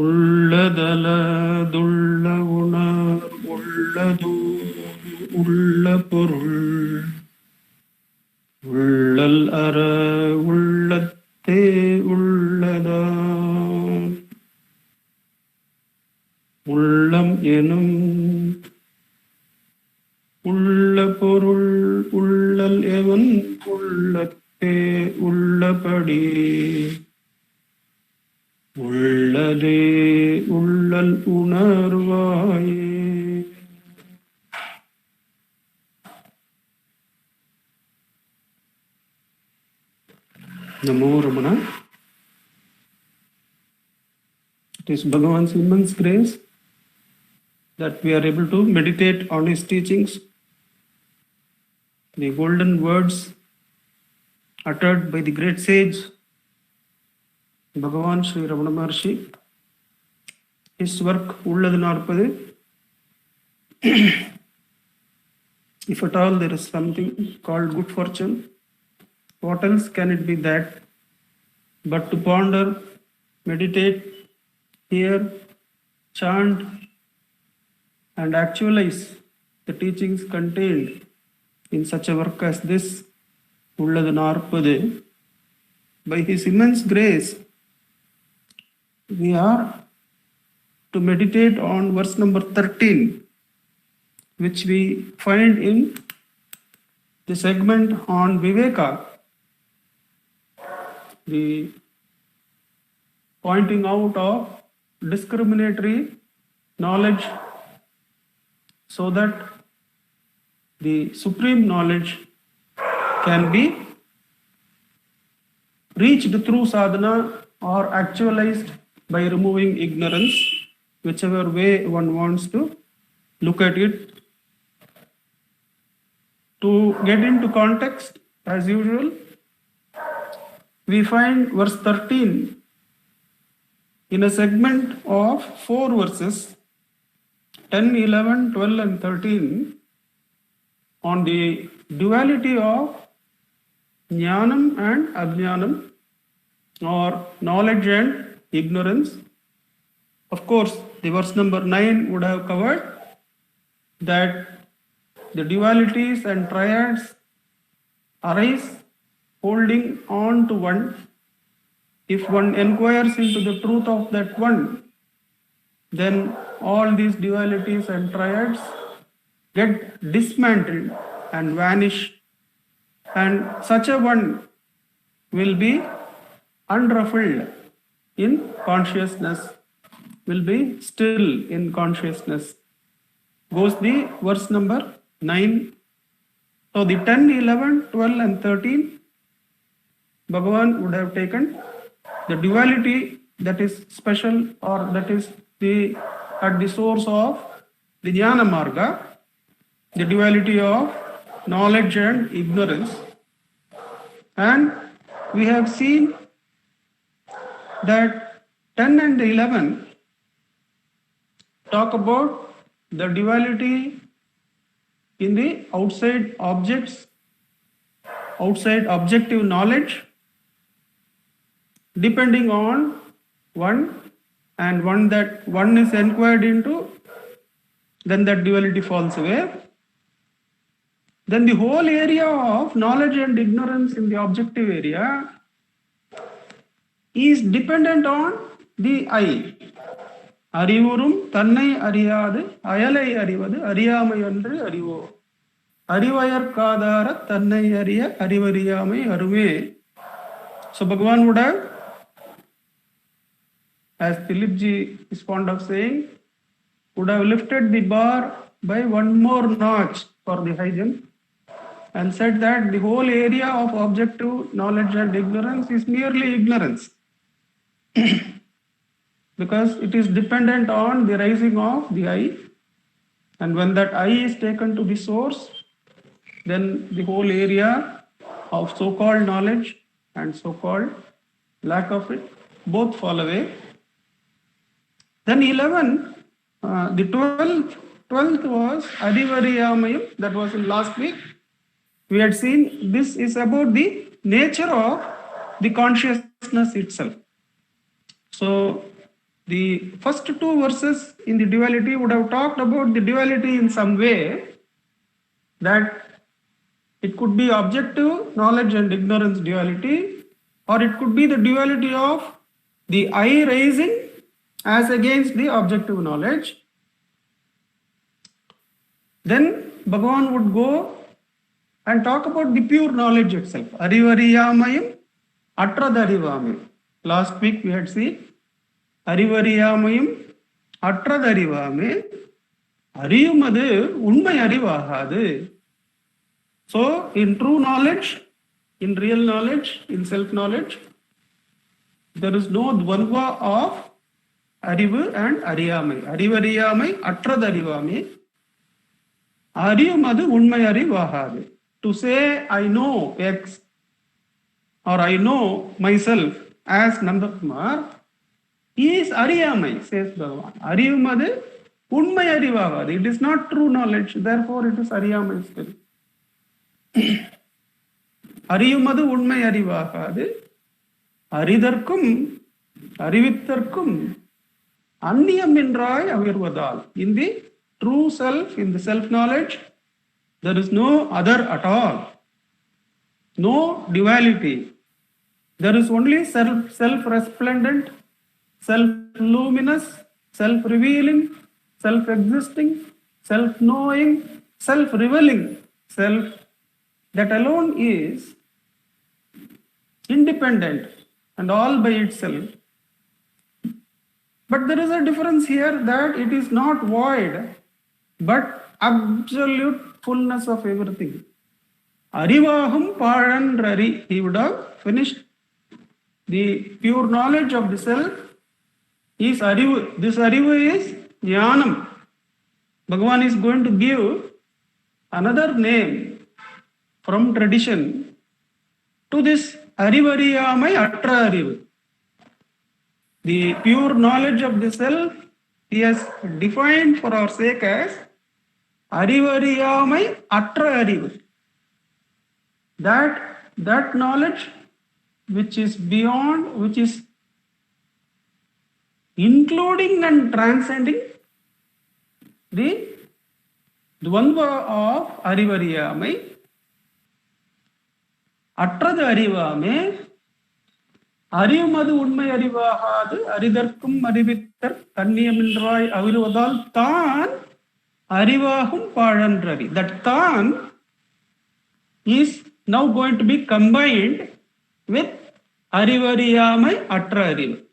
உள்ளதலதுள்ள உணர் உள்ளதூ உள்ள பொருள் உள்ளல் அற உள்ளத்தே உள்ளதான் உள்ளம் எனும் உள்ள பொருள் உள்ளல் எவன் உள்ளத்தே உள்ளபடி உள்ளதே உள்ளல் உணர்வாயே. Namo Ramana. It is Bhagavan's immense grace that we are able to meditate on his teachings, the golden words uttered by the great sage Bhagavan Sri Ramana Maharshi, his work Ulladu Narpadu. If at all there is something called good fortune, what else can it be that but to ponder, meditate, hear, chant, and actualize the teachings contained in such a work as this Ulladu Narpadu. By his immense grace, we are to meditate on verse number 13, which we find in the segment on Viveka, the pointing out of discriminatory knowledge so that the supreme knowledge can be reached through sadhana or actualized by removing ignorance, whichever way one wants to look at it. To get into context, as usual, we find verse 13 in a segment of 4 verses, 10, 11, 12 and 13, on the duality of Jnanam and Ajnanam, or knowledge and ignorance. Of course, the verse number 9 would have covered that the dualities and triads arise holding on to one. If one inquires into the truth of that one, then all these dualities and triads get dismantled and vanish, and such a one will be unruffled in consciousness, will be still in consciousness. Goes the verse number 9. So the 10, 11, 12 and 13, Bhagavan would have taken the duality that is special, or that is at the source of the Jnana Marga, the duality of knowledge and ignorance. And we have seen that 10 and 11 talk about the duality in the outside objects, outside objective knowledge, depending on one, and one that one is inquired into, then that duality falls away. Then the whole area of knowledge and ignorance in the objective area is dependent on the I. Arivurum tannai ariyadu ayalai arivadu ariyamai ondru arivo. Arivayarkadara tannai ariya arivariyamai arume. So Bhagavan would have, as Dilipji is fond of saying, would have lifted the bar by one more notch for the high jump and said that the whole area of objective knowledge and ignorance is merely ignorance. Because it is dependent on the rising of the I, and when that I is taken to be source, then the whole area of so-called knowledge and so-called lack of it both fall away. Then 11, the 12th was Adivariyamayam, that was in last week. We had seen this is about the nature of the consciousness itself. So the first two verses in the duality would have talked about the duality in some way, that it could be objective knowledge and ignorance duality, or it could be the duality of the I raising as against the objective knowledge. Then Bhagavan would go and talk about the pure knowledge itself. Arivaryamayam Atradarivamayam. Last week we had seen Arivaryamayam Atradarivamayam. Ariyumadu unmai arivagadu. So in true knowledge, in real knowledge, in self-knowledge, there is no dvandva of arivu and ariyamai. Arivariyamai Atradarivamayam. Ariyumadu unmai arivagadu. To say I know X or I know myself as Nandakumar is Ariyamai, says Bhagavan. Ariyumadu unmai arivagadu. It is not true knowledge, therefore it is Ariyamai still. Ariyumadu unmai arivagadu. Aridharkum, Arivitharkum, Anniyam Indrai Avirvadal. In the true self, in the self-knowledge, there is no other at all. No duality. There is only self-resplendent, self-luminous, self-revealing, self-existing, self-knowing, self-revealing self. That alone is independent and all by itself. But there is a difference here, that it is not void, but absolute fullness of everything. Arivaham Parandrari. He would have finished the pure knowledge of the self is Arivu. This Arivu is Jnanam. Bhagavan is going to give another name from tradition to this Arivariyamai Atra Arivu. The pure knowledge of the self he has defined for our sake as Arivariyamai Atra Arivu. That knowledge which is beyond, which is including and transcending the dvandva of Arivariyamai. Atrada Arivame, Ariyumadu unmai arivagadu, Aridharkum Arivittar, Kanniyamindrai Avirvadal, Tan Arivahum Padandrari. That Tan is now going to be combined with Arivariyamai Atra Arivu.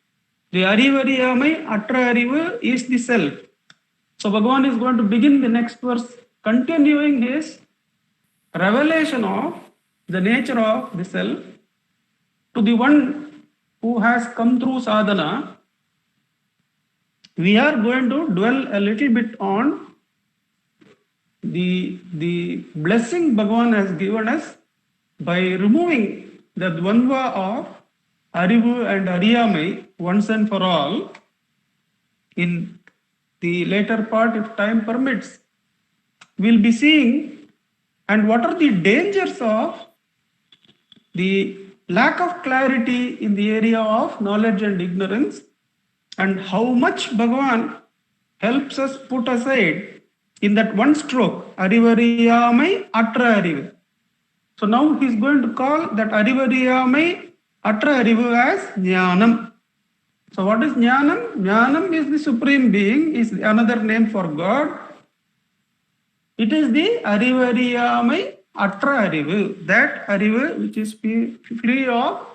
The Arivariyamai Atra Arivu is the self. So Bhagavan is going to begin the next verse, continuing his revelation of the nature of the self to the one who has come through sadhana. We are going to dwell a little bit on the blessing Bhagavan has given us by removing the dvandva of Arivu and Ariyamai once and for all. In the later part, if time permits, we'll be seeing and what are the dangers of the lack of clarity in the area of knowledge and ignorance, and how much Bhagavan helps us put aside in that one stroke, Arivariyamai Atra Arivu. So now he is going to call that Arivariyamai Atra Arivu as Jnanam. So what is Jnanam? Jnanam is the supreme being, is another name for God. It is the Arivariyamai Atra Arivu, that Arivu which is free of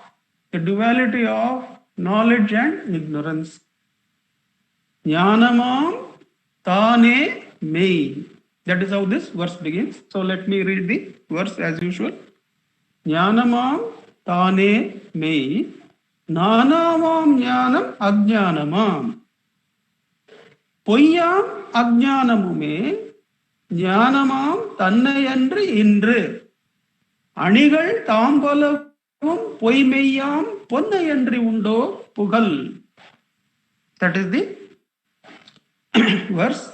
the duality of knowledge and ignorance. Jnanamam Tane Mei. That is how this verse begins. So let me read the verse as usual. Jnanamam Tane Mei, Nanamam Jnanam Ajnanamam. Poyyam Ajnanamume, Jnanamam Tannayandri Indru. Anigal Tambalavum Poimeyyam Ponnayandri Undo Pugal. That is the verse.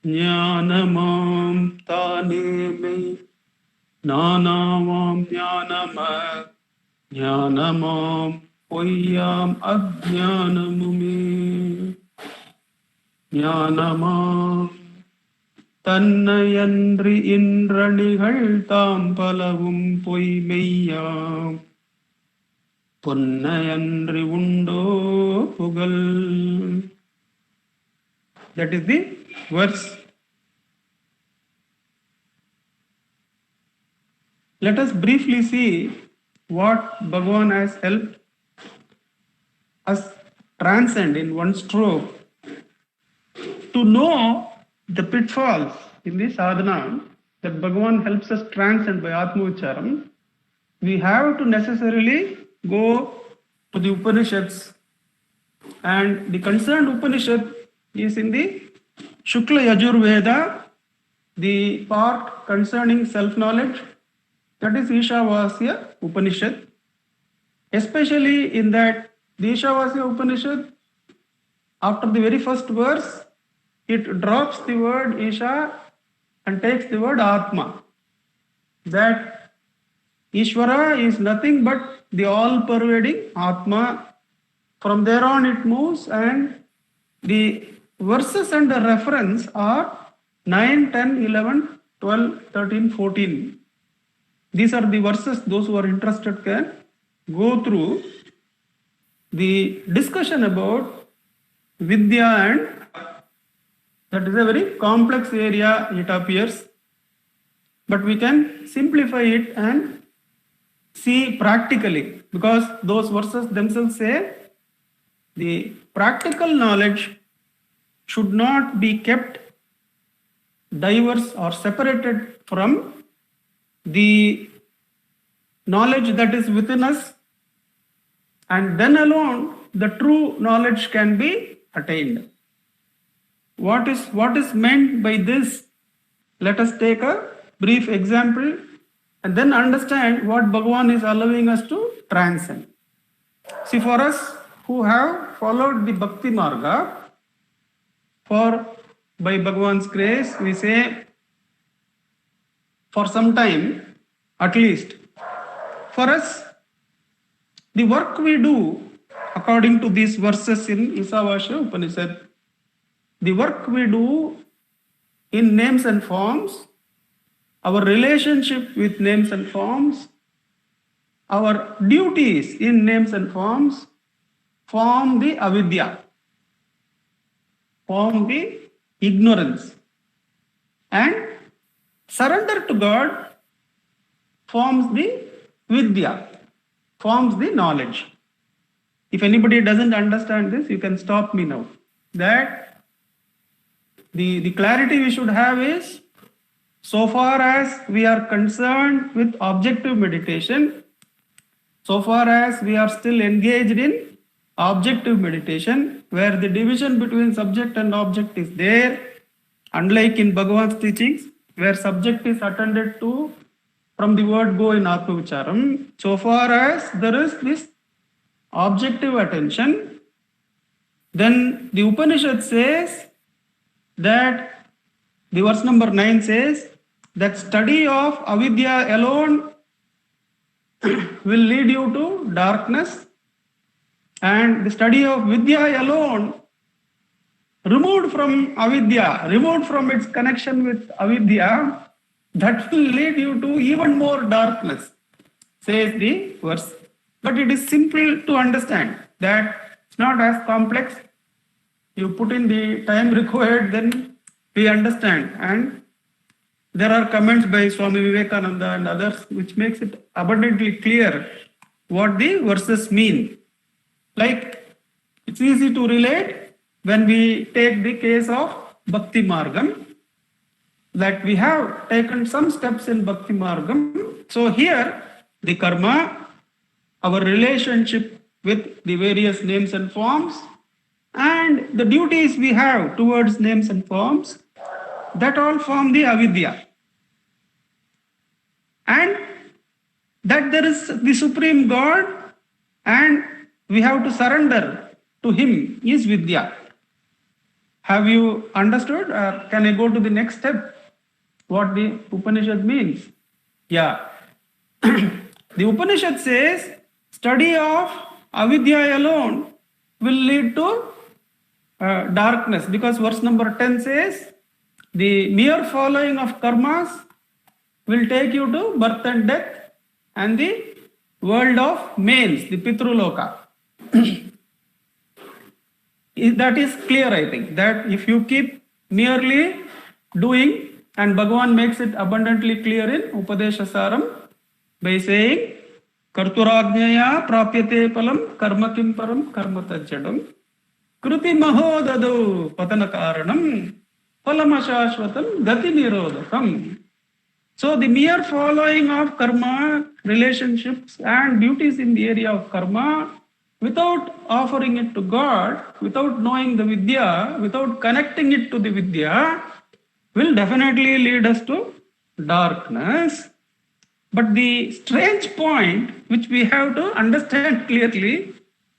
Jnanamam Tane Mei, Nanamam Jnanama, Jnanamam Poyyam Ajnanamume. ஞானமா தன்னையன்றி இன்றணிகள் தாம் பலவும் பொய்மெய்யாம் பொன்னையன்றி உண்டோ புகழ். That is the verse. Let us briefly see what Bhagavan has helped us transcend in one stroke. To know the pitfalls in the sadhana that Bhagavan helps us transcend by Atma Ucharam, we have to necessarily go to the Upanishads, and the concerned Upanishad is in the Shukla Yajurveda, the part concerning self-knowledge, that is Ishavasya Upanishad. Especially in that, the Ishavasya Upanishad, after the very first verse, it drops the word Isha and takes the word Atma. That Ishvara is nothing but the all-pervading Atma. From there on it moves, and the verses and the reference are 9, 10, 11, 12, 13, 14. These are the verses. Those who are interested can go through the discussion about Vidya, and that is a very complex area, it appears, but we can simplify it and see practically, because those verses themselves say the practical knowledge should not be kept diverse or separated from the knowledge that is within us, and then alone the true knowledge can be attained. What is meant by this? Let us take a brief example and then understand what Bhagavan is allowing us to transcend. See, for us who have followed the Bhakti Marga, by Bhagavan's grace, we say for some time at least, for us, the work we do according to these verses in Ishavasya Upanishad, the work we do in names and forms, our relationship with names and forms, our duties in names and forms, form the avidya, form the ignorance, and surrender to God forms the vidya, forms the knowledge. If anybody doesn't understand this, you can stop me now. That the clarity we should have is, so far as we are concerned with objective meditation, so far as we are still engaged in objective meditation, where the division between subject and object is there, unlike in Bhagavan's teachings, where subject is attended to from the word go in Atma Vicharam, so far as there is this objective attention, then the Upanishad says that, the verse number 9 says that study of avidya alone will lead you to darkness, and the study of vidya alone, removed from avidya, removed from its connection with avidya, that will lead you to even more darkness, says the verse. But it is simple to understand, that it's not as complex. You put in the time required, then we understand. And there are comments by Swami Vivekananda and others which makes it abundantly clear what the verses mean. Like, it's easy to relate when we take the case of Bhakti Margam, that we have taken some steps in Bhakti Margam. So here, the karma, our relationship with the various names and forms, and the duties we have towards names and forms, that all form the avidya. And that there is the Supreme God, and we have to surrender to Him, is vidya. Have you understood? Or can I go to the next step? What the Upanishad means? Yeah. The Upanishad says study of avidya alone will lead to darkness, because verse number 10 says, the mere following of karmas will take you to birth and death and the world of males, the Pitruloka. That is clear, I think, that if you keep merely doing, and Bhagavan makes it abundantly clear in Upadeshasaram by saying, Karturajnaya prapyate palam karma kim param karma tajjadam kruti mahodado patanakaranam palamashashvatam gati nirodhakam. So the mere following of karma, relationships and duties in the area of karma, without offering it to God, without knowing the Vidya, without connecting it to the Vidya, will definitely lead us to darkness. But the strange point which we have to understand clearly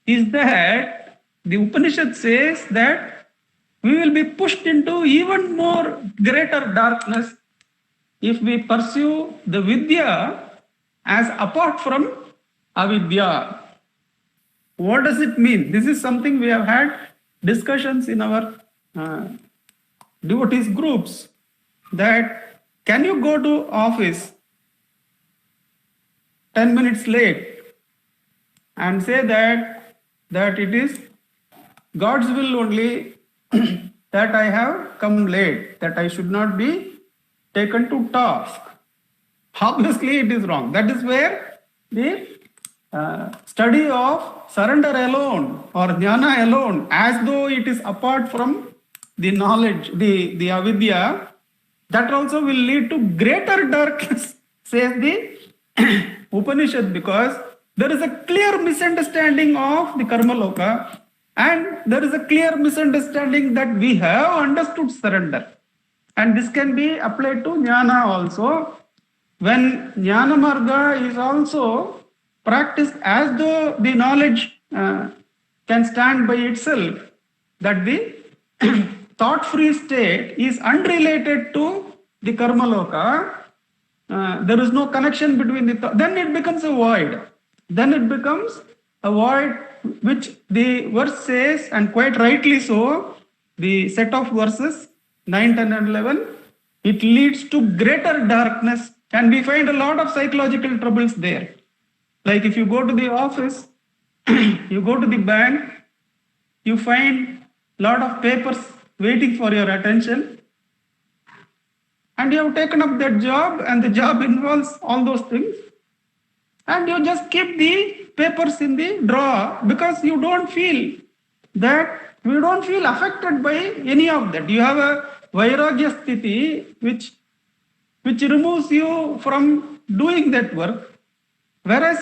is that the Upanishad says that we will be pushed into even more greater darkness if we pursue the Vidya as apart from Avidya. What does it mean? This is something we have had discussions in our devotees groups, that can you go to office 10 minutes late and say that it is God's will only that I have come late, that I should not be taken to task? Obviously it is wrong. That is where the study of surrender alone or jnana alone, as though it is apart from the knowledge, the avidya, that also will lead to greater darkness, says the Upanishad, because there is a clear misunderstanding of the karma loka, and there is a clear misunderstanding that we have understood surrender. And this can be applied to jnana also. When jnana marga is also practiced as though the knowledge can stand by itself, that the thought-free state is unrelated to the karma loka, there is no connection between then it becomes a void. Then it becomes a void, which the verse says, and quite rightly so, the set of verses 9, 10 and 11, it leads to greater darkness, and we find a lot of psychological troubles there. Like if you go to the office, you go to the bank, you find a lot of papers waiting for your attention, and you have taken up that job, and the job involves all those things, and you just keep the papers in the drawer because you don't feel affected by any of that. You have a vairagya sthiti which removes you from doing that work, whereas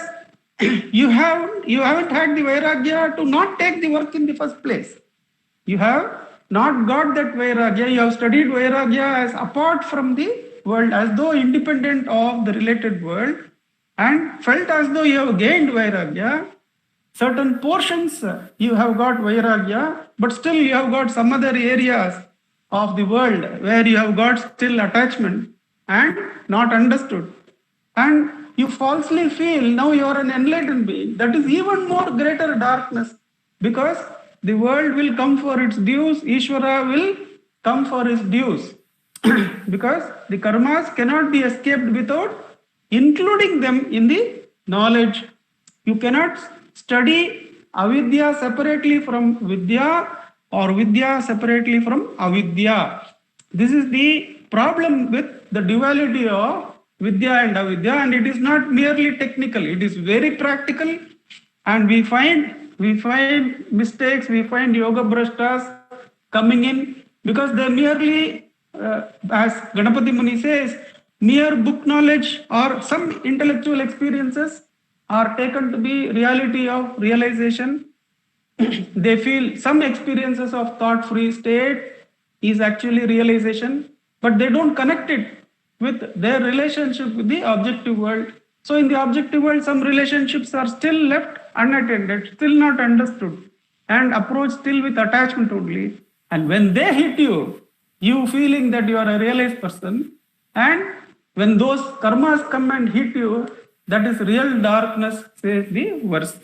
you haven't had the vairagya to not take the work in the first place. You have not got that vairagya. You have studied vairagya as apart from the world, as though independent of the related world, and felt as though you have gained vairagya. Certain portions you have got vairagya, but still you have got some other areas of the world where you have got still attachment and not understood. And you falsely feel now you are an enlightened being. That is even more greater darkness, because the world will come for its dues, Ishvara will come for his dues. Because the karmas cannot be escaped without including them in the knowledge. You cannot study avidya separately from vidya, or vidya separately from avidya. This is the problem with the duality of vidya and avidya, and it is not merely technical, it is very practical, and we find mistakes, we find yoga brashtas coming in because they merely, as Ganapati Muni says, mere book knowledge or some intellectual experiences are taken to be reality of realization. They feel some experiences of thought-free state is actually realization, but they don't connect it with their relationship with the objective world. So in the objective world, some relationships are still left unattended, still not understood, and approached still with attachment only. And when they hit you, you feeling that you are a realized person, and when those karmas come and hit you, that is real darkness, says the verse.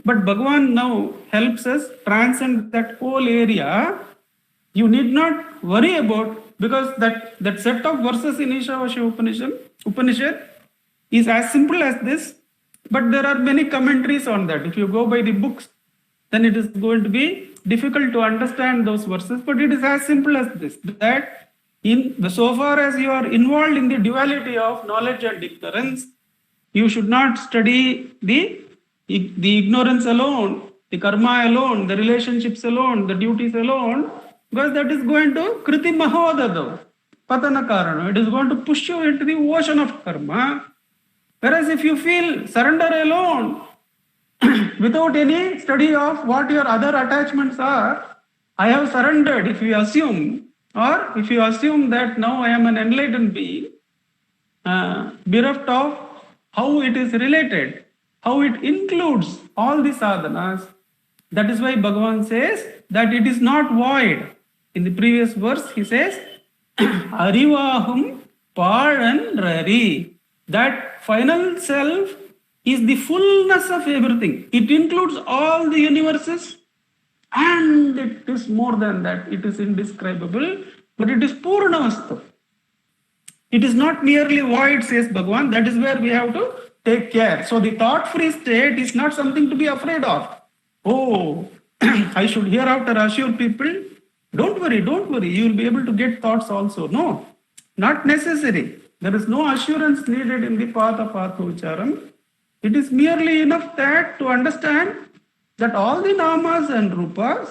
But Bhagavan now helps us transcend that whole area. You need not worry about, because that set of verses in Ishavasya Upanishad is as simple as this, but there are many commentaries on that. If you go by the books, then it is going to be difficult to understand those verses, but it is as simple as this, that so far as you are involved in the duality of knowledge and ignorance, you should not study the ignorance alone, the karma alone, the relationships alone, the duties alone, because that is going to kriti mahodado, patana karana. It is going to push you into the ocean of karma. Whereas if you feel surrender alone, without any study of what your other attachments are, I have surrendered, if you assume, or if you assume that now I am an enlightened being, bereft of how it is related, how it includes all the sadhanas. That is why Bhagavan says that it is not void. In the previous verse, he says, Arivahum Paranrari. That final self is the fullness of everything. It includes all the universes, and it is more than that. It is indescribable, but it is Purnavastu. It is not merely void, says Bhagavan. That is where we have to take care. So the thought-free state is not something to be afraid of. Oh, I should hereafter assure people, don't worry, you will be able to get thoughts also. No, not necessary. There is no assurance needed in the path of Atma-vicharam. It is merely enough that to understand that all the namas and rupas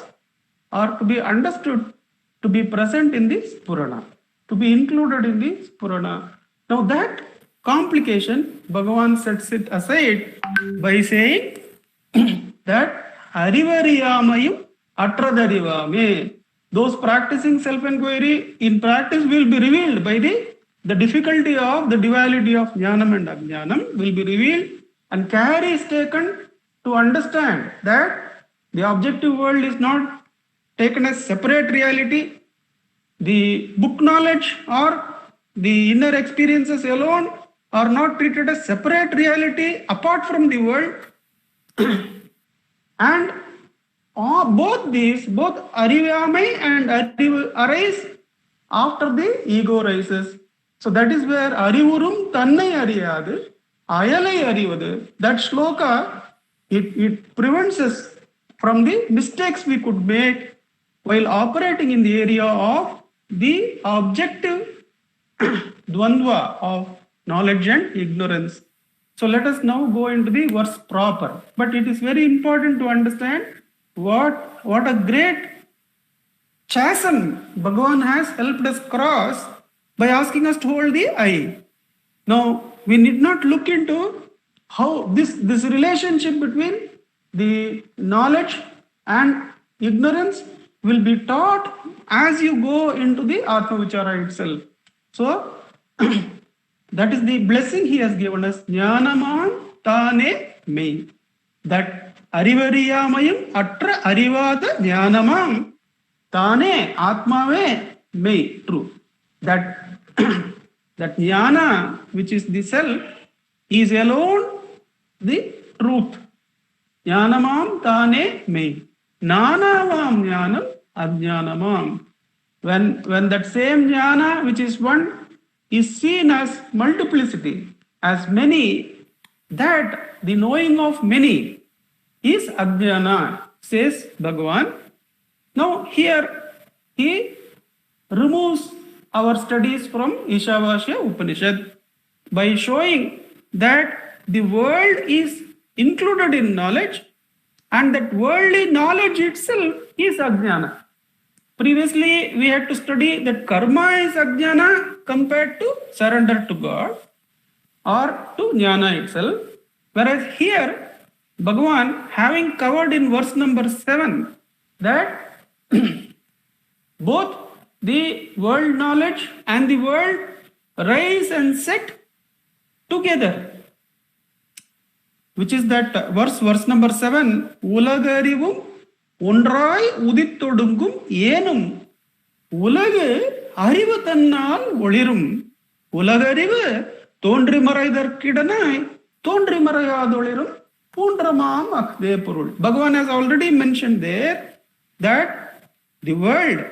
are to be understood, to be present in this Purana, to be included in this Purana. Now that complication, Bhagavan sets it aside by saying that Arivaryamayam Atradarivame. Those practicing self-inquiry in practice will be revealed by the difficulty of the duality of Jnanam and Ajnanam will be revealed, and care is taken to understand that the objective world is not taken as separate reality. The book knowledge or the inner experiences alone are not treated as separate reality apart from the world. And both Arivyamai and Arivu arise after the ego rises. So that is where Arivurum Tannai Ariyadu, Ayalai Arivadu. That shloka, it prevents us from the mistakes we could make while operating in the area of the objective dvandva of knowledge and ignorance. So let us now go into the verse proper. But it is very important to understand what a great chasm Bhagavan has helped us cross by asking us to hold the eye. Now, we need not look into how this relationship between the knowledge and ignorance will be taught as you go into the Atma Vichara itself. So, that is the blessing he has given us. Jnanaman Tane Me. That Arivariyamayam Atra Arivada Jnanamam Tane Atmave Me. True. That jnana, which is the self, is alone the truth. Jnanamam Tane Me. Nanavam Jnanam Ajnanamam. When that same jnana, which is one, is seen as multiplicity, as many, that the knowing of many is ajnana, says Bhagavan. Now here he removes our studies from Ishavasya Upanishad by showing that the world is included in knowledge, and that worldly knowledge itself is ajnana. Previously, we had to study that karma is ajnana compared to surrender to God or to jnana itself. Whereas here, Bhagavan, having covered in verse number 7 that both the world knowledge and the world rise and set together, which is that verse number 7, Ulagarivum ஒன்றாய் உதித்தொடுங்கும் ஏனும் உலகு அறிவு தன்னால் ஒளிரும் உலகறிவு தோன்றி மறைதற்கிடனாய் தோன்றி மறையாதொளிரும் Pundramam Akde Purul. Bhagavan has already mentioned there that the world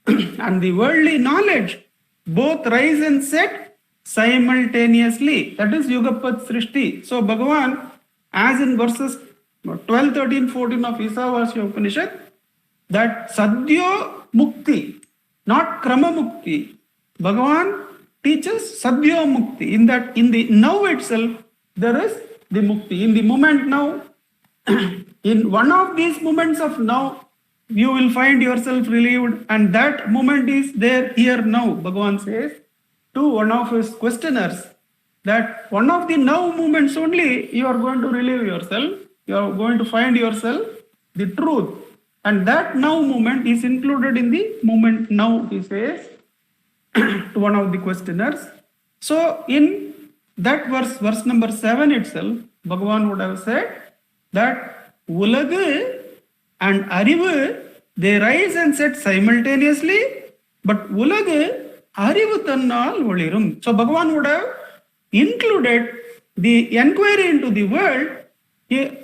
and the worldly knowledge both rise and set simultaneously. That is Yugapat Srishti. So Bhagavan, as in verses 12, 13, 14 of Isavasya Upanishad, that Sadhyo Mukti, not Krama Mukti. Bhagavan teaches Sadhyo Mukti, in that in the now itself there is the Mukti. In the moment now, in one of these moments of now, you will find yourself relieved, and that moment is there here now. Bhagavan says to one of his questioners that one of the now moments only you are going to relieve yourself, you are going to find yourself the truth. And that now moment is included in the moment now, he says to one of the questioners. So in that verse number 7 itself, Bhagavan would have said that Ulladu and Arivu, they rise and set simultaneously, but Ulladu Arivu Tannal Olirum. So Bhagavan would have included the inquiry into the world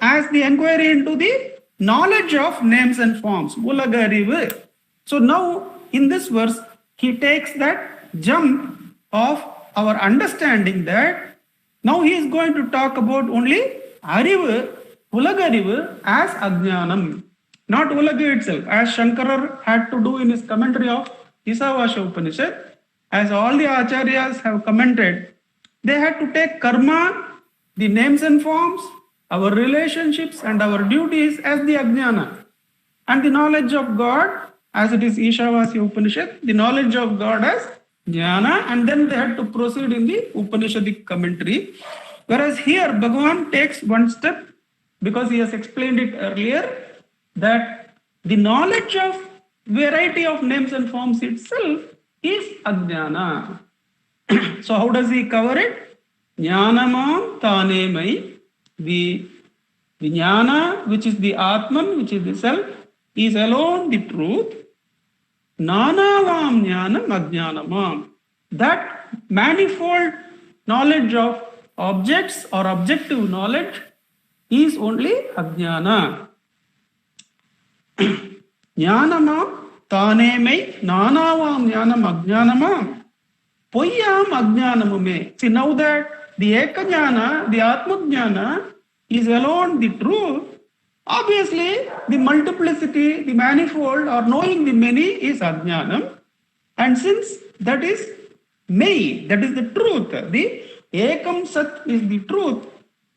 as the inquiry into the knowledge of names and forms. Ullaga Arivu. So now in this verse, he takes that jump of our understanding that now he is going to talk about only Arivu, Ullaga Arivu as Ajnanam, not Ullaga itself, as Shankara had to do in his commentary of Isavasya Upanishad. As all the Acharyas have commented, they had to take karma, the names and forms, our relationships and our duties as the Ajnana, and the knowledge of God, as it is Ishavasya Upanishad, the knowledge of God as Jnana, and then they had to proceed in the Upanishadic commentary. Whereas here Bhagavan takes one step, because he has explained it earlier, that the knowledge of variety of names and forms itself is Ajnana. So how does he cover it? Jnanamam Tanemai. The Jnana, which is the Atman, which is the self, is alone the truth. Nanavam Jnanam Ajnanamam. That manifold knowledge of objects or objective knowledge is only Ajnana. Jnanamam Tanemai Nanavam Jnanam Ajnanamam. Poyam Ajnanamume. See, now that the Ekajnana, the Atmajnana is alone the truth, obviously the multiplicity, the manifold or knowing the many is Ajnanam. And since that is Mei, that is the truth, the Ekam Sat is the truth,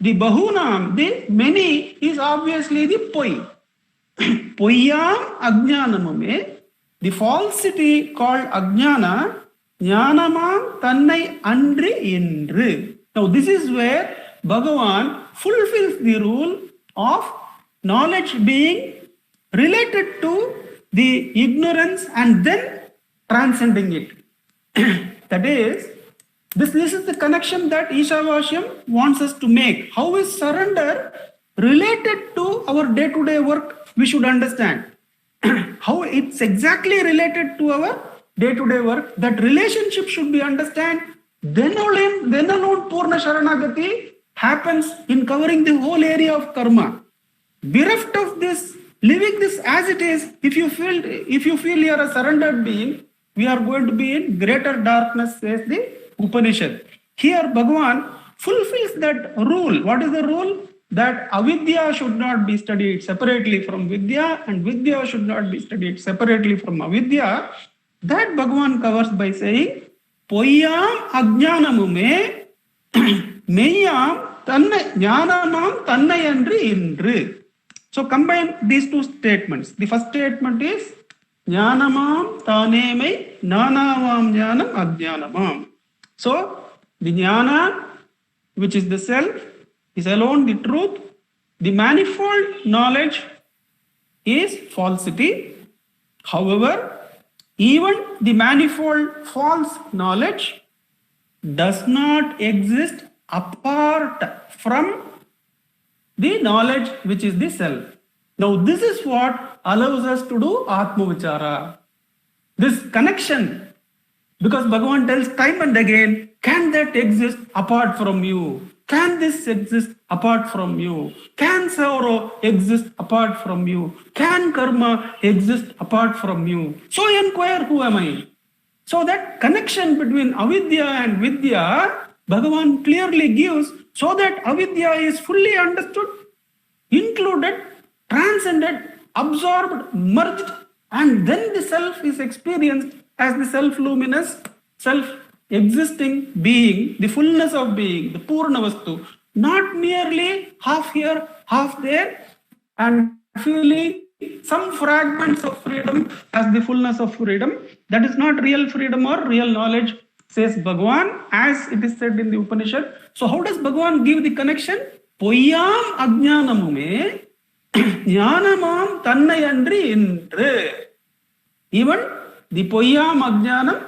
the Bahunam, the many, is obviously the Poi. Poyam Ajnanamume, the falsity called Ajnana, Jnanamam Tannai Andri Indru. Now this is where Bhagavan fulfills the rule of knowledge being related to the ignorance and then transcending it. That is, this is the connection that Ishavashyam wants us to make. How is surrender related to our day-to-day work? We should understand how it's exactly related to our day-to-day work. That relationship should be understood. Then alone Purna Sharanagati happens in covering the whole area of karma. Bereft of this, living this as it is, if you feel you are a surrendered being, we are going to be in greater darkness, says the Upanishad. Here Bhagavan fulfills that rule. What is the rule? That avidya should not be studied separately from vidya, and vidya should not be studied separately from avidya. That Bhagavan covers by saying, Poyam Ajnanamume Meyam Jnanamam Tannayandri Indru. So combine these two statements. The first statement is Jnanamam Tanemai Nanavam Jnanam Ajnanamam. So the Jnana, which is the self, is alone the truth. The manifold knowledge is falsity. However, even the manifold false knowledge does not exist apart from the knowledge which is the self. Now this is what allows us to do Atma Vichara. This connection, because Bhagavan tells time and again, can that exist apart from you? Can this exist apart from you? Can sorrow exist apart from you? Can karma exist apart from you? So inquire, who am I? So that connection between avidya and vidya, Bhagavan clearly gives, so that avidya is fully understood, included, transcended, absorbed, merged, and then the self is experienced as the self-luminous, self-existing being, the fullness of being, the Purna Vastu, not merely half here, half there, and feeling some fragments of freedom as the fullness of freedom. That is not real freedom or real knowledge, says Bhagavan, as it is said in the Upanishad. So how does Bhagavan give the connection? Poyam ajnanamume jnanamam tannayandri indre. Even the poyam ajnanam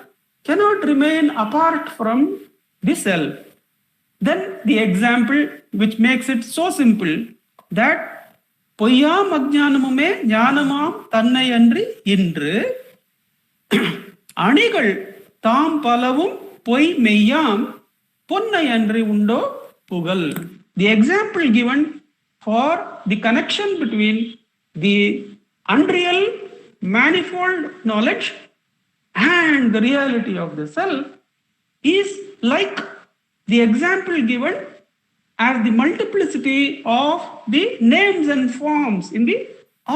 cannot remain apart from the self. Then the example which makes it so simple, that poyam ajnanamume jnanamam tannayandri indre anigal தாம் பலவும் பொய் மெய்யாம் பொன்னையன்றி உண்டோ புகழ். The example given for the connection between the unreal manifold knowledge and the reality of the self is like the example given as the multiplicity of the names and forms in the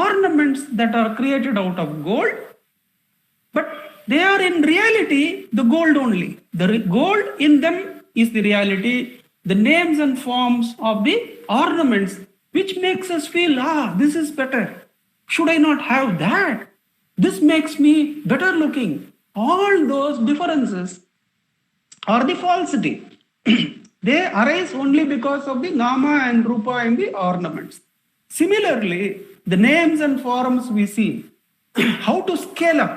ornaments that are created out of gold, but they are in reality the gold only. The gold in them is the reality, the names and forms of the ornaments, which makes us feel, this is better. Should I not have that? This makes me better looking. All those differences are the falsity. They arise only because of the nama and rupa in the ornaments. Similarly, the names and forms we see, how to scale up,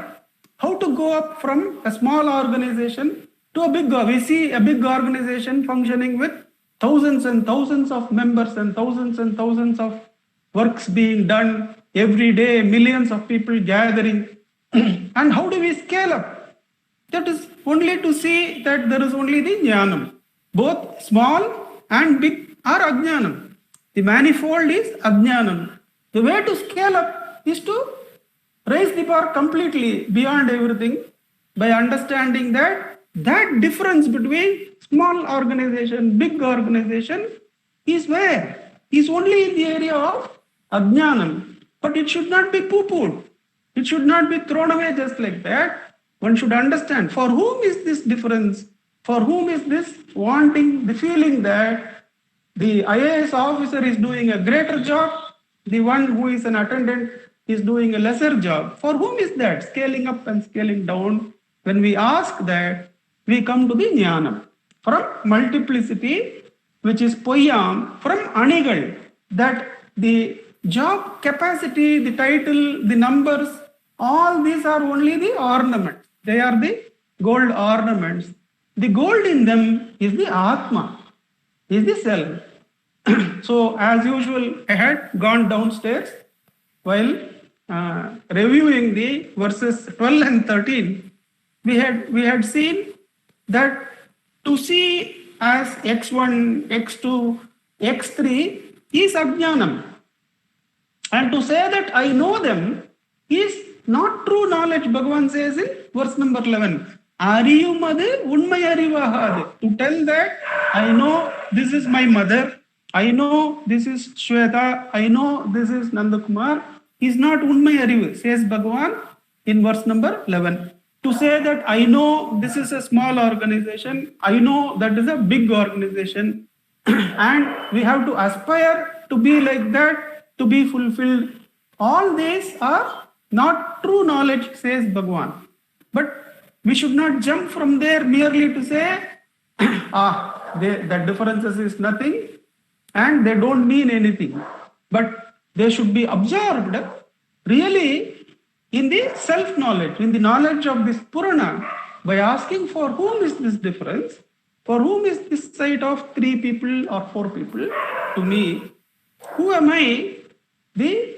how to go up from a small organization to a big, we see a big organization functioning with thousands and thousands of members and thousands of works being done every day, millions of people gathering. And how do we scale up? That is only to see that there is only the jnanam. Both small and big are ajnanam. The manifold is ajnanam. The way to scale up is to raise the bar completely beyond everything by understanding that difference between small organization, big organization is where? Is only in the area of ajnanam. But it should not be poo-pooed. It should not be thrown away just like that. One should understand for whom is this difference? For whom is this wanting, the feeling that the IAS officer is doing a greater job, the one who is an attendant is doing a lesser job. For whom is that? Scaling up and scaling down. When we ask that, we come to the jnanam. From multiplicity, which is poyam, from anigal, that the job capacity, the title, the numbers, all these are only the ornaments. They are the gold ornaments. The gold in them is the Atma, is the self. So as usual, I had gone downstairs while reviewing the verses 12 and 13. We had seen that to see as x1, x2, x3 is ajnanam. And to say that I know them is not true knowledge, Bhagavan says in verse number 11. Ariyumadu unmai arivahadu. To tell that I know this is my mother, I know this is Shweta, I know this is Nandakumar, is not unmai arivu, says Bhagavan in verse number 11. To say that I know this is a small organization, I know that is a big organization, and we have to aspire to be like that, to be fulfilled. All these are not true knowledge, says Bhagavan. But we should not jump from there merely to say, the differences is nothing and they don't mean anything. But they should be absorbed really in the self-knowledge, in the knowledge of this Purana, by asking for whom is this difference, for whom is this sight of 3 people or 4 people to me, who am I? The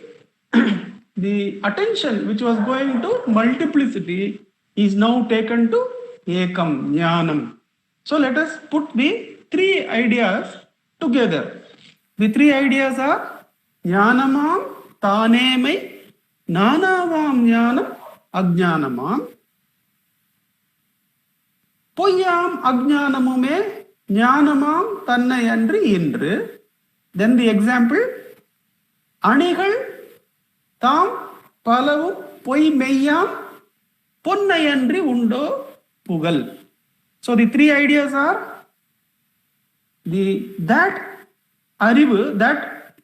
attention which was going to multiplicity is now taken to ekam, jnanam. So let us put the 3 ideas together. The three ideas are Jnanamam Tanemai, Nanavam Jnanam Ajnanamam, Poyam Ajnanamume, Jnanamam Tannayandri Indru. Then the example, Anigal Tam Palavu Poi Meyam Ponnayandri Undo Pugal. So the three ideas are that arivu, that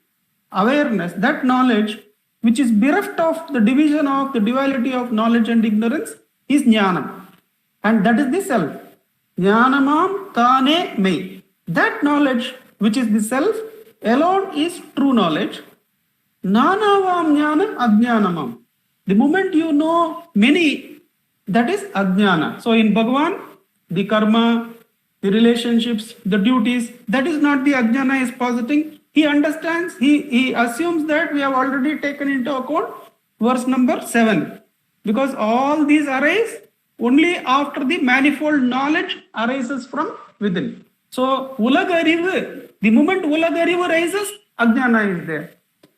awareness, that knowledge which is bereft of the division of the duality of knowledge and ignorance is jnanam. And that is the self. Jnanamam tane me. That knowledge which is the self alone is true knowledge. Nanavam jnanam ajnanamam. The moment you know many, that is ajnana. So in Bhagavan, the karma, the relationships, the duties, that is not the ajnana is positing. He understands, he assumes that we have already taken into account verse number 7. Because all these arise only after the manifold knowledge arises from within. So ulagarivu, the moment ulagarivu rises, ajnana is there.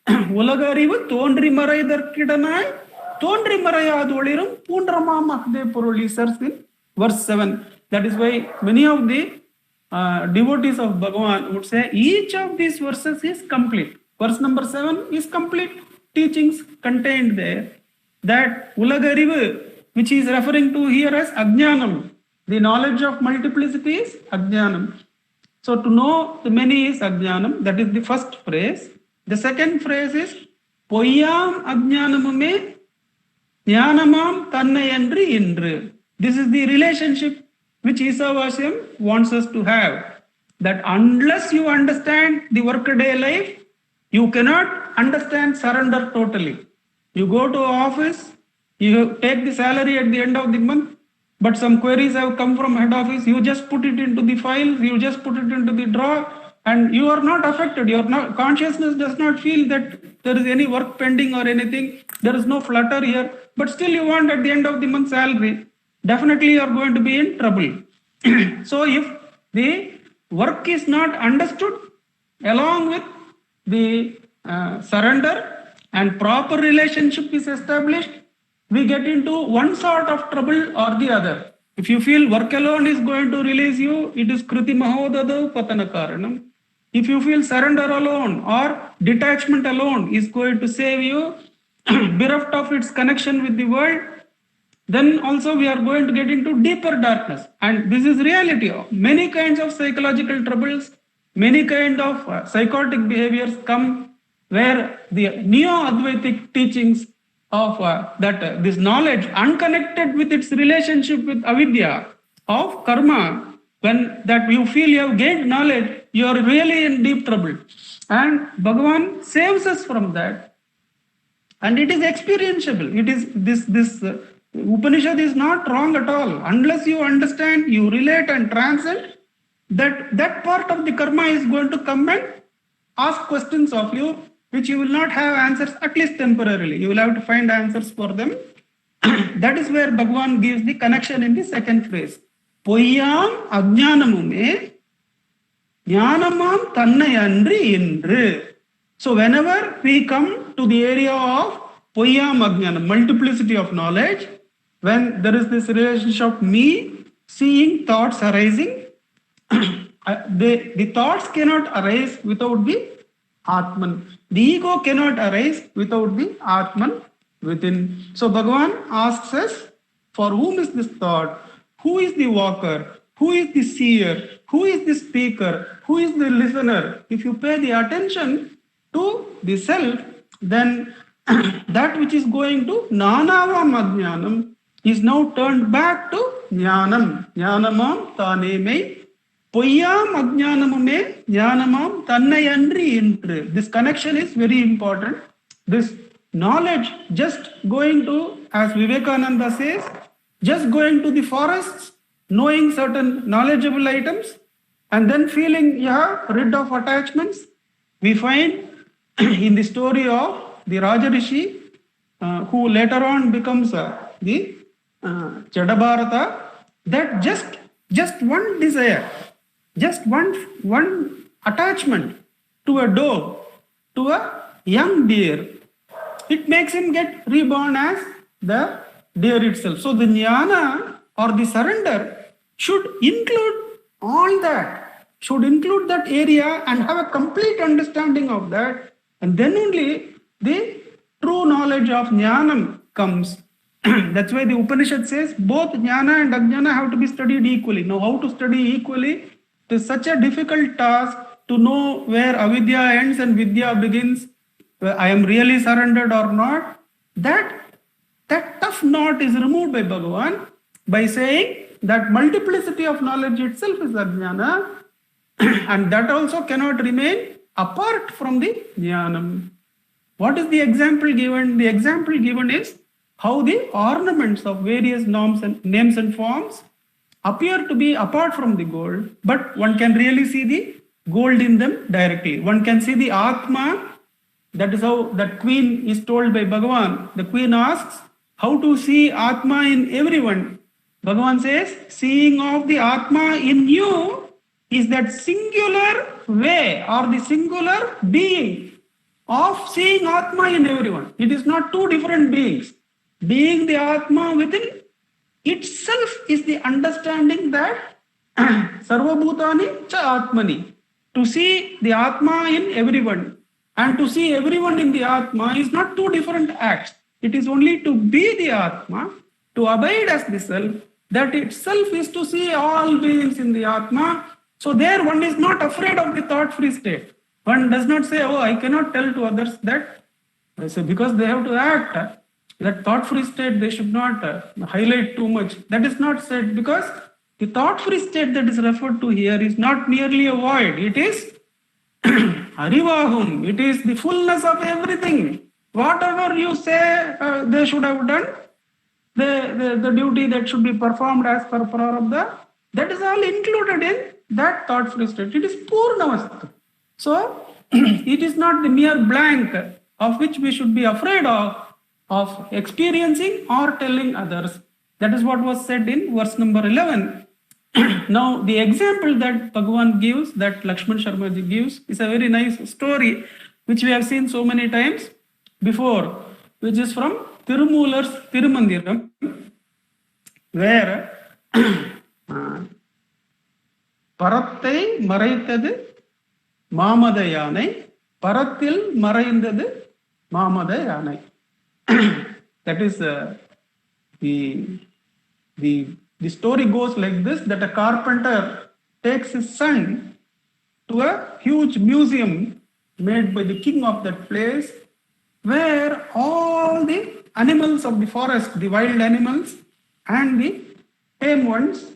Ulagarivu tondri marai darkidanai, tondri marayadolirum pundrama makde puruli in verse 7. That is why many of the devotees of Bhagavan would say each of these verses is complete. Verse number 7 is complete teachings contained there. That ulagarivu, which is referring to here as ajnanam, the knowledge of multiplicity is ajnanam. So to know the many is ajnanam. That is the first phrase. The second phrase is poyam ajnanamume jnanamam tannayandri indru. This is the relationship which Isavasyam wants us to have. That unless you understand the workaday life, you cannot understand surrender totally. You go to office, you take the salary at the end of the month, but some queries have come from head office, you just put it into the files, you just put it into the drawer, and you are not affected. Your consciousness does not feel that there is any work pending or anything. There is no flutter here, but still you want at the end of the month salary. Definitely you are going to be in trouble. So if the work is not understood along with the surrender and proper relationship is established, we get into one sort of trouble or the other. If you feel work alone is going to release you, it is kriti mahodada patana karanam. If you feel surrender alone or detachment alone is going to save you, bereft of its connection with the world, then also we are going to get into deeper darkness. And this is reality. Many kinds of psychological troubles, many kinds of psychotic behaviors come where the neo-Advaitic teachings of this knowledge unconnected with its relationship with avidya, of karma, when that you feel you have gained knowledge, you are really in deep trouble. And Bhagavan saves us from that. And it is experientiable. It is this Upanishad is not wrong at all. Unless you understand, you relate and transcend, that part of the karma is going to come and ask questions of you, which you will not have answers, at least temporarily. You will have to find answers for them. That is where Bhagavan gives the connection in the second phrase. Poyam ajnanamume jnanamam tannayandri indru. So whenever we come to the area of poyam ajnanam, multiplicity of knowledge, when there is this relationship of me seeing thoughts arising, the thoughts cannot arise without the Atman. The ego cannot arise without the Atman within. So Bhagavan asks us, for whom is this thought? Who is the walker? Who is the seer? Who is the speaker? Who is the listener? If you pay the attention to the self, then that which is going to Nanavam Ajnanam is now turned back to Jnanam. Jnanamam Taneme Poyam Ajnanamume Jnanamam Tannayandri Indru. This connection is very important. This knowledge just going to, as Vivekananda says, just going to the forests, knowing certain knowledgeable items, and then feeling rid of attachments. We find in the story of the Raja Rishi, who later on becomes the Chadabharata, that just one desire, just one attachment to a dog, to a young deer, it makes him get reborn as the deer itself. So the jnana or the surrender should include all that, should include that area and have a complete understanding of that. And then only the true knowledge of jnanam comes. That's why the Upanishad says both jnana and ajnana have to be studied equally. Now, how to study equally? It is such a difficult task to know where avidya ends and vidya begins. I am really surrendered or not. That tough knot is removed by Bhagavan by saying that multiplicity of knowledge itself is ajnana, and that also cannot remain apart from the jnanam. What is the example given? The example given is how the ornaments of various names and forms appear to be apart from the gold, but one can really see the gold in them directly. One can see the Atma. That is how that queen is told by Bhagavan. The queen asks how to see Atma in everyone. Bhagavan says, seeing of the Atma in you is that singular way or the singular being of seeing Atma in everyone. It is not two different beings. Being the Atma within itself is the understanding that Sarvabhutani cha Atmani. To see the Atma in everyone and to see everyone in the Atma is not two different acts. It is only to be the Atma, to abide as the self. That itself is to see all beings in the Atma. So there one is not afraid of the thought-free state. One does not say, oh, I cannot tell to others that. So because they have to act. That thought-free state they should not highlight too much. That is not said because the thought-free state that is referred to here is not merely a void. It is Harivahum. It is the fullness of everything. Whatever you say they should have done, the duty that should be performed as per Prarabdha, that is all included in that thought-free state. It is Purnavastu. So, it is not the mere blank of which we should be afraid of experiencing or telling others. That is what was said in verse number 11. Now, the example that Bhagavan gives, that Lakshman Sharma ji gives, is a very nice story which we have seen so many times before, which is from Tirumular's Tirumandiram, where Parattai Maraitadu Mamada Yanai, Paratil Maraindadu Mamada Yanai. That is the story goes like this, that a carpenter takes his son to a huge museum made by the king of that place, where all the animals of the forest, the wild animals and the tame ones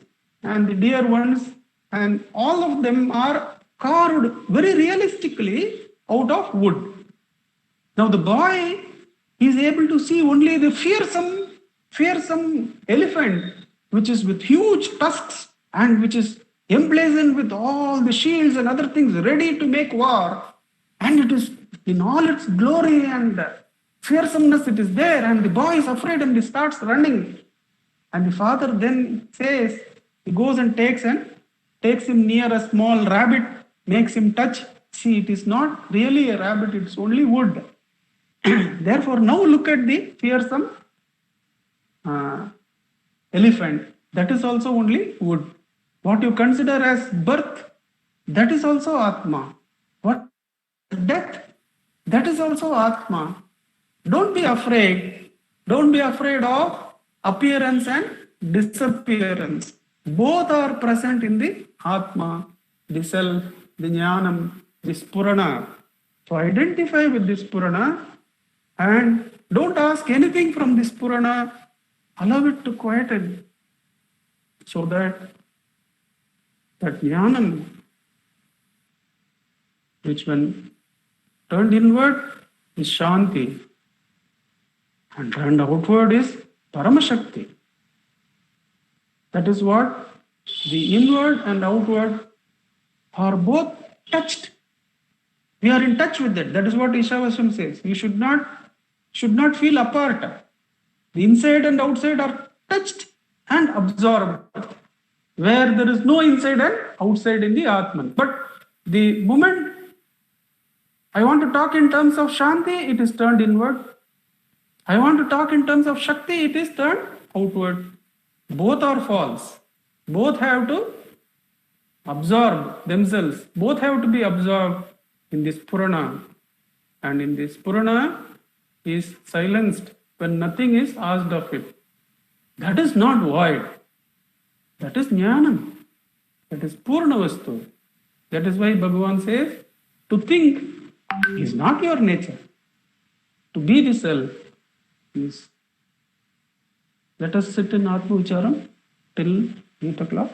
and the dear ones, and all of them are carved very realistically out of wood. Now the boy is able to see only the fearsome elephant, which is with huge tusks and which is emblazoned with all the shields and other things ready to make war. And it is in all its glory and fearsomeness, it is there, and the boy is afraid and he starts running. And the father then says, he goes and takes him near a small rabbit, makes him touch. See, it is not really a rabbit, it's only wood. Therefore, now look at the fearsome elephant. That is also only wood. What you consider as birth, that is also Atma. What death, that is also Atma. Don't be afraid. Don't be afraid of appearance and disappearance. Both are present in the Atma, the self, the Jnanam, the Spurana. So identify with this Spurana and don't ask anything from this Spurana. Allow it to quieten so that Jnanam, which when turned inward is Shanti and turned outward is Paramashakti. That is what the inward and outward are both touched. We are in touch with it. That is what Ishavasam says. We should not feel apart. The inside and outside are touched and absorbed, where there is no inside and outside in the Atman. But The moment I want to talk in terms of Shanti, it is turned inward. I want to talk in terms of Shakti, it is turned outward. Both are false. Both have to absorb themselves. Both have to be absorbed in this Purana. And in this Purana is silenced when nothing is asked of it. That is not void. That is Jnanam. That is Purna Vastu. That is why Bhagavan says, to think is not your nature. To be the self is. Let us sit in Atma Vicharam till 8 o'clock.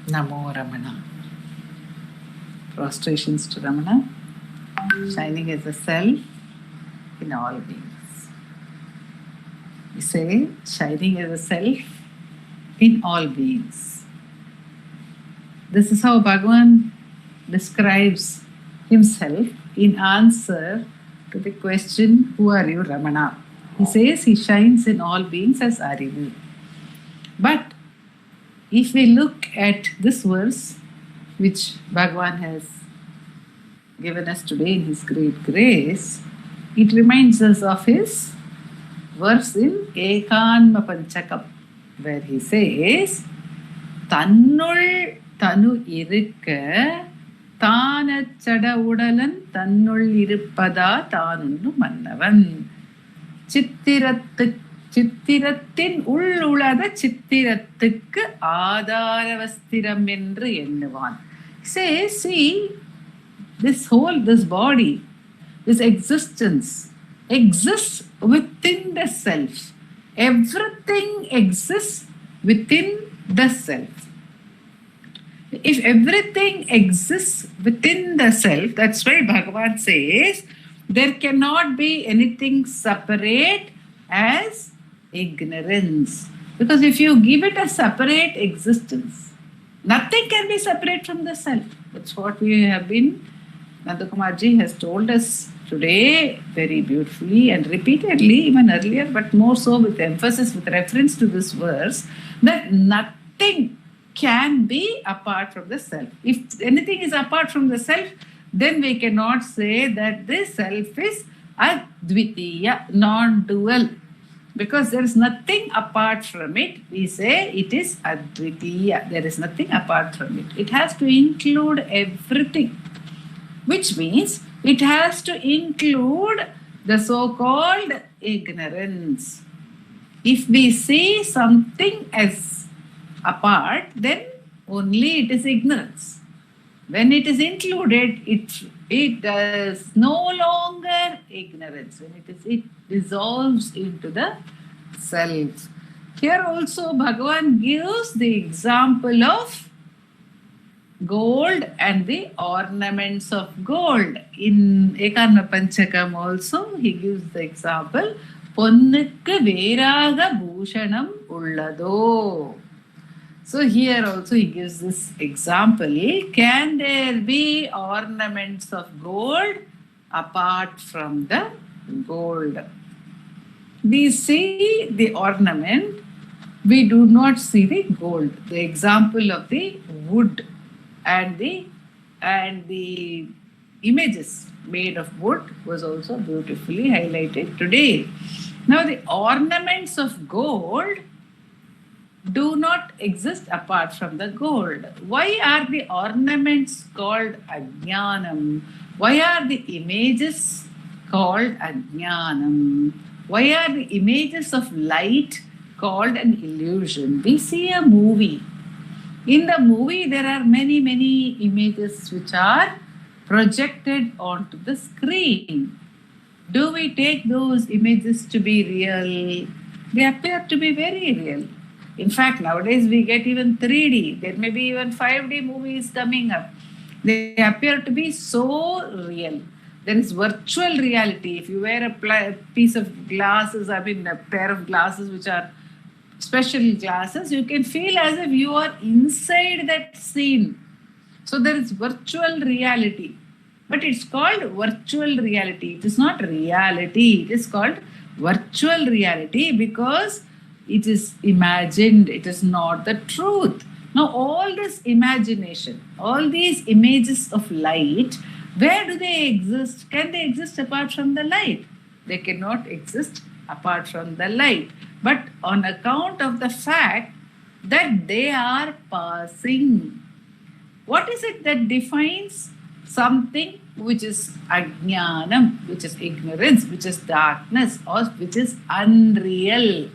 Namo Ramana. Prostrations to Ramana. Shining as a self in all beings. We say, shining as a self in all beings. This is how Bhagavan describes himself in answer to the question, who are you, Ramana? He says he shines in all beings as Arivu. But if we look at this verse, which Bhagavan has given us today in his great grace, it reminds us of his verse in Ekanma Panchakam, where he says, Tannul Tanu Irukka Tanachada Udalan Tannul Iruppada Tanunnu Mannavan. சித்திரத்தின் உள்ளுளத சித்திரத்துக்கு ஆதாரவஸ்திரம் என்று எண்ணுவான். Say, see, this body, this existence exists within the self. Everything exists within the self. If everything exists within the self, that's why Bhagavan says, there cannot be anything separate as ignorance. Because if you give it a separate existence, nothing can be separate from the self. That's what we have been, Nandakumarji has told us today very beautifully and repeatedly, even earlier, but more so with emphasis, with reference to this verse, that nothing can be apart from the self. If anything is apart from the self, then we cannot say that this self is advitiya, non-dual. Because there is nothing apart from it, we say it is advitiya. There is nothing apart from it. It has to include everything, which means it has to include the so-called ignorance. If we see something as apart, then only it is ignorance. When it is included, it is no longer ignorance. When it dissolves into the self. Here also Bhagavan gives the example of gold and the ornaments of gold. In Ekanma Panchakam also he gives the example, Ponnukku Veraga Bhushanam Ulladu. So here also he gives this example. Can there be ornaments of gold apart from the gold? We see the ornament, we do not see the gold. The example of the wood and the images made of wood was also beautifully highlighted today. Now the ornaments of gold do not exist apart from the gold. Why are the ornaments called ajnanam? Why are the images called ajnanam? Why are the images of light called an illusion? We see a movie. In the movie, there are many, many images which are projected onto the screen. Do we take those images to be real? They appear to be very real. In fact, nowadays we get even 3D. There may be even 5D movies coming up. They appear to be so real. There is virtual reality. If you wear a piece of glasses, a pair of glasses which are special glasses, you can feel as if you are inside that scene. So there is virtual reality. But it's called virtual reality. It is not reality. It is called virtual reality because it is imagined. It is not the truth. Now all this imagination, all these images of light, where do they exist? Can they exist apart from the light? They cannot exist apart from the light. But on account of the fact that they are passing. What is it that defines something which is ajnanam, which is ignorance, which is darkness, or which is unreal?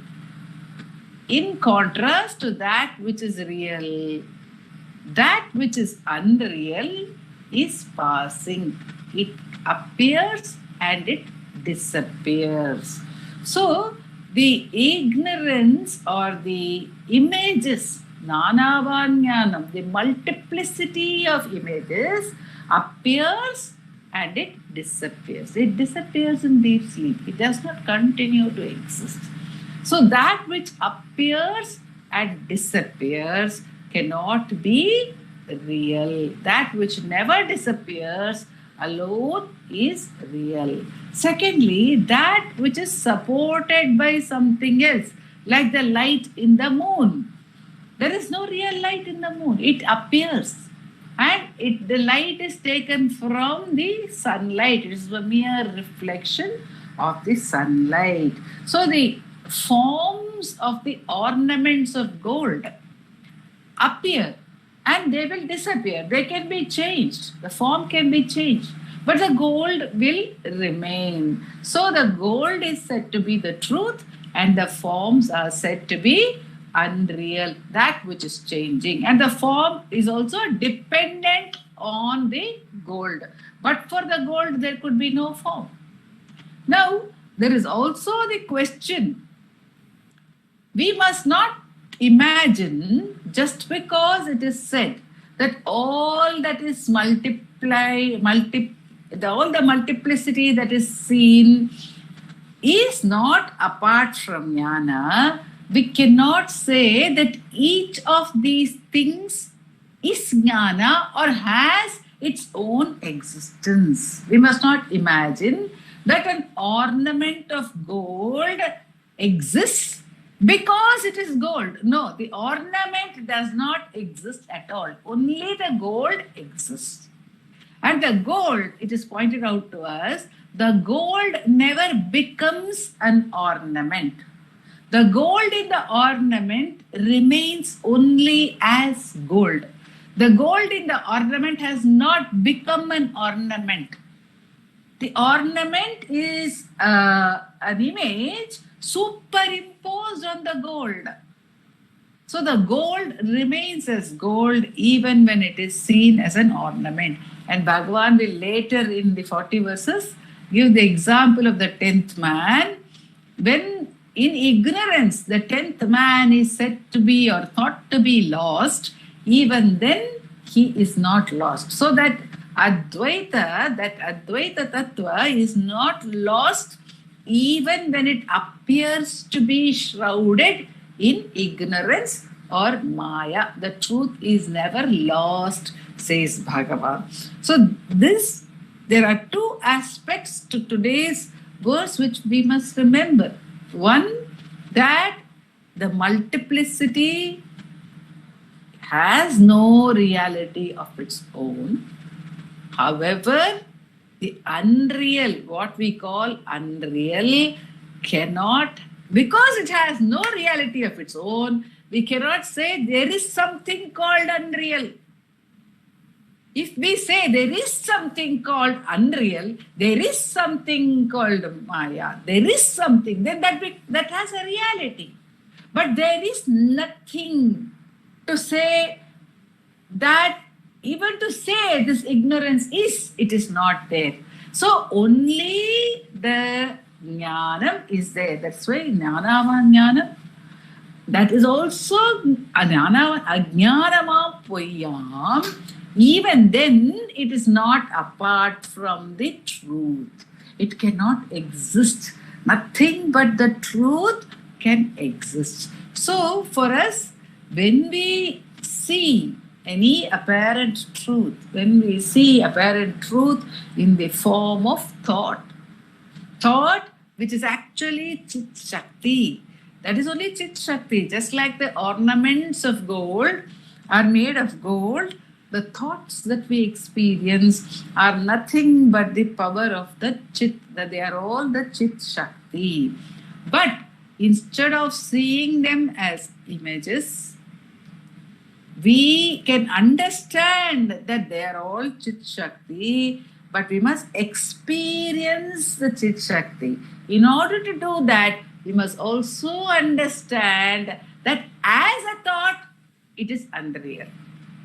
In contrast to that which is real, that which is unreal is passing. It appears and it disappears. So, the ignorance or the images Nanavanyanam, the multiplicity of images, appears and it disappears. It disappears in deep sleep. It does not continue to exist. So that which appears and disappears cannot be real. That which never disappears alone is real. Secondly, that which is supported by something else, like the light in the moon. There is no real light in the moon. It appears. And the light is taken from the sunlight. It is a mere reflection of the sunlight. So the forms of the ornaments of gold appear and they will disappear. They can be changed. The form can be changed. But the gold will remain. So the gold is said to be the truth and the forms are said to be unreal, that which is changing. And the form is also dependent on the gold. But for the gold, there could be no form. Now, there is also the question. We must not imagine, just because it is said that all that is all the multiplicity that is seen is not apart from jnana. We cannot say that each of these things is jnana or has its own existence. We must not imagine that an ornament of gold exists because it is gold. No, the ornament does not exist at all. Only the gold exists. And the gold, it is pointed out to us, the gold never becomes an ornament. The gold in the ornament remains only as gold. The gold in the ornament has not become an ornament. The ornament is an image superimposed on the gold. So the gold remains as gold even when it is seen as an ornament. And Bhagavan will later in the 40 verses give the example of the 10th man. When in ignorance the 10th man is said to be or thought to be lost, even then he is not lost. So that Advaita Tattva is not lost even when it appears to be shrouded in ignorance or Maya. The truth is never lost, says Bhagavan. So there are two aspects to today's verse which we must remember. One, that the multiplicity has no reality of its own. However, the unreal, what we call unreal, cannot, because it has no reality of its own, we cannot say there is something called unreal. If we say there is something called unreal, there is something called Maya, there is something, then that has a reality. But there is nothing to say that, even to say this ignorance it is not there. So only the jnanam is there. That's why jnanam. That is also ajnanama poyam. Even then, it is not apart from the truth. It cannot exist. Nothing but the truth can exist. So for us, when we see any apparent truth, when we see apparent truth in the form of thought which is actually Chit Shakti, that is only Chit Shakti. Just like the ornaments of gold are made of gold, the thoughts that we experience are nothing but the power of the Chit, that they are all the Chit Shakti. But instead of seeing them as images, we can understand that they are all Chit Shakti, but we must experience the Chit Shakti. In order to do that, we must also understand that as a thought, it is unreal.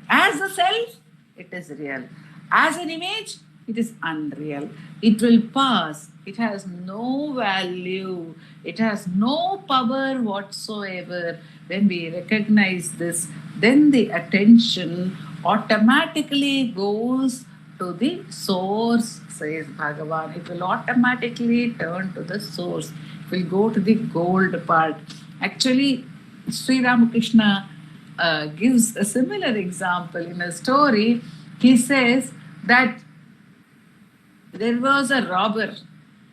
As a self, it is real. As an image, it is unreal. It will pass. It has no value. It has no power whatsoever. When we recognize this, then the attention automatically goes to the source, says Bhagavan. It will automatically turn to the source. It will go to the gold part. Actually, Sri Ramakrishna gives a similar example in a story. He says that there was a robber,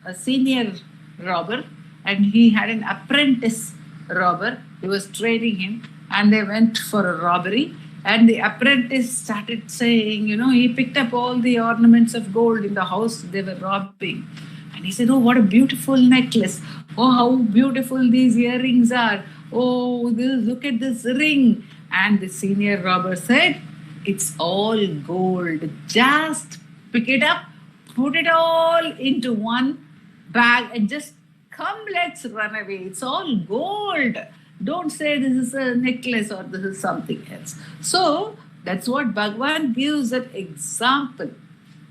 a senior robber, and he had an apprentice robber. He was training him, and they went for a robbery. And the apprentice started saying, he picked up all the ornaments of gold in the house they were robbing. And he said, "Oh, what a beautiful necklace. Oh, how beautiful these earrings are. Oh, look at this ring." And the senior robber said, "It's all gold. Just pick it up, put it all into one bag and just come, let's run away. It's all gold. Don't say this is a necklace or this is something else." So that's what Bhagavan gives an example.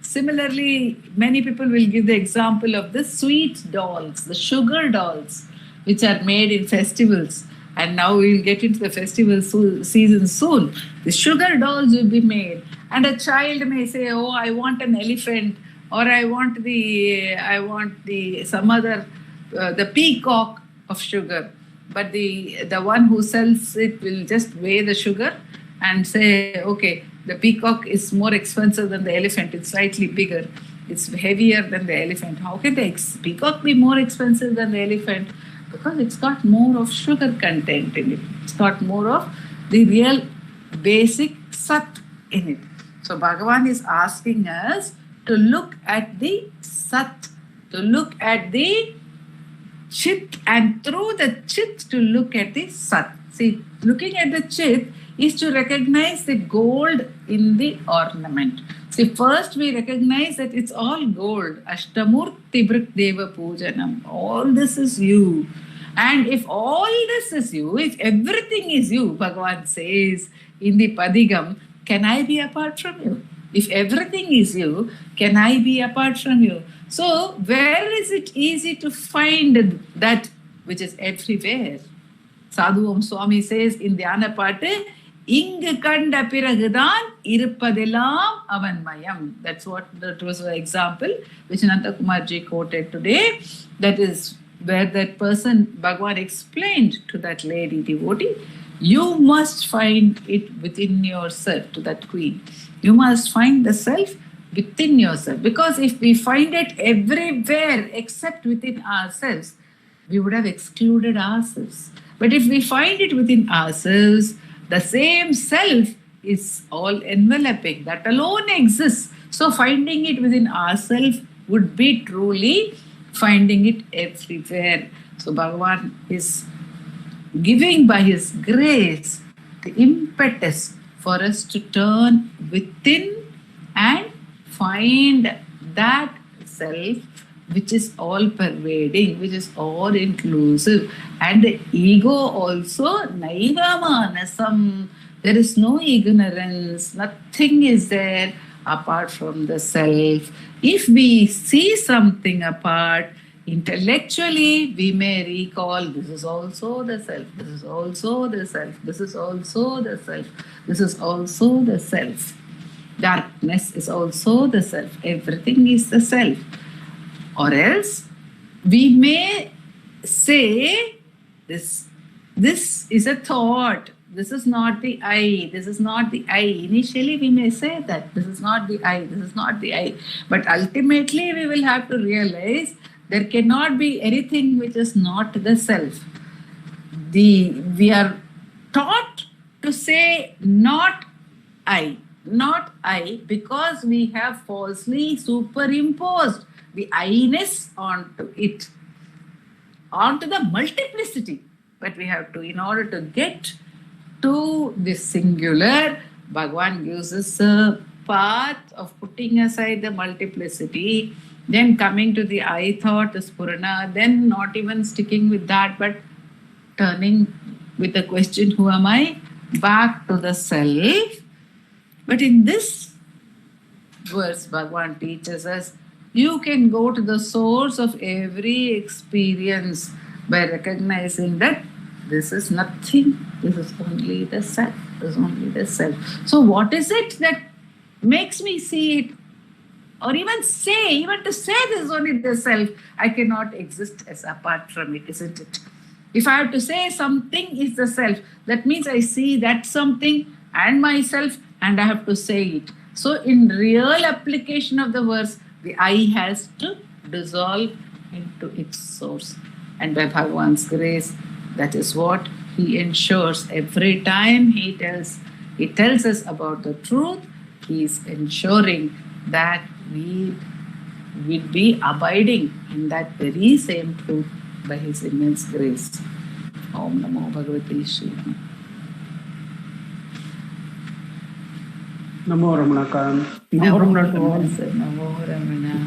Similarly, many people will give the example of the sweet dolls, the sugar dolls, which are made in festivals. And now we'll get into the festival season soon. The sugar dolls will be made. And a child may say, "Oh, I want an elephant, or I want some other, the peacock of sugar." But the one who sells it will just weigh the sugar and say, "Okay, the peacock is more expensive than the elephant. It's slightly bigger. It's heavier than the elephant." How can the peacock be more expensive than the elephant? Because it's got more of sugar content in it. It's got more of the real basic sat in it. So Bhagavan is asking us to look at the sat, to look at the chit, and through the chit to look at the sat. See, looking at the chit is to recognize the gold in the ornament. See, first we recognize that it's all gold. Ashtamurti Brik Deva Pujanam. All this is you. And if all this is you, if everything is you, Bhagavan says in the Padigam, can I be apart from you? If everything is you, can I be apart from you? So, where is it easy to find that which is everywhere? Sadhuvam Swami says in Dhyana Patu, Ingu kanda piragudan iruppadellam avanmayam. That was an example which Nanda Kumarji quoted today. That is where that person, Bhagavan explained to that lady devotee, you must find it within yourself, to that queen. You must find the self within yourself. Because if we find it everywhere except within ourselves, we would have excluded ourselves. But if we find it within ourselves, the same self is all enveloping. That alone exists. So finding it within ourselves would be truly finding it everywhere. So Bhagavan is giving by His grace the impetus for us to turn within and find that self which is all pervading, which is all inclusive. And the ego also, naiva manasam. There is no ignorance, nothing is there apart from the self. If we see something apart, intellectually we may recall, this is also the self, this is also the self, this is also the self, this is also the self. Darkness is also the self, everything is the self. Or else we may say, this is a thought, this is not the I, this is not the I. Initially we may say that this is not the I, this is not the I. But ultimately we will have to realize there cannot be anything which is not the self. We are taught to say not I, because we have falsely superimposed the I-ness onto it, onto the multiplicity. But we have to, in order to get to the singular, Bhagavan gives us a path of putting aside the multiplicity, then coming to the I thought, the Spurana, then not even sticking with that, but turning with the question, who am I? Back to the self. But in this verse, Bhagavan teaches us, You can go to the source of every experience by recognizing that this is nothing, this is only the self, this is only the self. So, what is it that makes me see it? Or even to say this is only the self, I cannot exist as apart from it, isn't it? If I have to say something is the self, that means I see that something and myself and I have to say it. So, in real application of the verse, the I has to dissolve into its source. And by Bhagavan's grace, that is what he ensures every time he tells us about the truth. He is ensuring that we will be abiding in that very same truth by his immense grace. Om Namo Bhagavate Shri. Namo Ramanakan. Namo Ramana to all. Namo Ramana.